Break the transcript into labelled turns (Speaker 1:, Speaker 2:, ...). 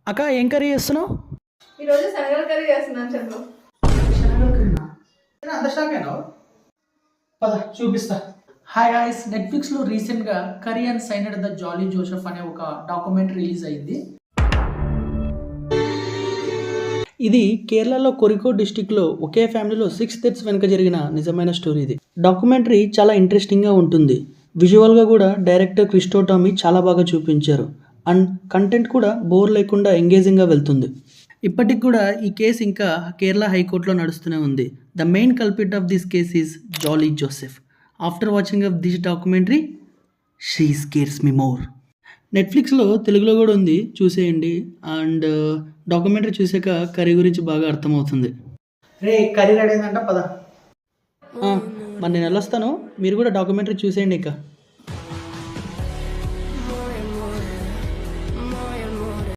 Speaker 1: అక్క ఏం కర్రీ చేస్తున్నావు?
Speaker 2: ఈరోజు శనగల కర్రీ చేస్తున్నాను చెప్పు.
Speaker 1: అంత షాక్ అయినావు? పద చూపిస్తా. హాయ్ గాయ్స్, నెట్ఫ్లిక్స్లో రీసెంట్గా curry and signed the jolly Joseph అనే ఒక డాక్యుమెంటరీ రిలీజ్ అయింది. ఇది కేరళలో కోరికోడ్ డిస్టిక్లో ఒకే ఫ్యామిలీలో 6 డెత్స్ వెనుక జరిగిన నిజమైన స్టోరీ. ఇది డాక్యుమెంటరీ చాలా ఇంట్రెస్టింగ్గా ఉంటుంది. విజువల్గా కూడా డైరెక్టర్ క్రిస్టో టామీ చాలా బాగా చూపించారు. అండ్ కంటెంట్ కూడా బోర్ లేకుండా ఎంగేజింగ్గా వెళ్తుంది. ఇప్పటికి కూడా ఈ కేసు ఇంకా కేరళ హైకోర్టులో నడుస్తూనే ఉంది. The main కల్పిట్ of this case is jolly Joseph. After watching of this documentary she scares me more. నెట్ఫ్లిక్స్లో తెలుగులో కూడా ఉంది, చూసేయండి. అండ్ డాక్యుమెంటరీ చూసాక కర్రీ గురించి బాగా అర్థమవుతుంది. రే కర్రీ రెడీ అయిందంట, పద. మరి నేను వెళ్ళొస్తాను, మీరు కూడా డాక్యుమెంటరీ చూసేయండి ఇక.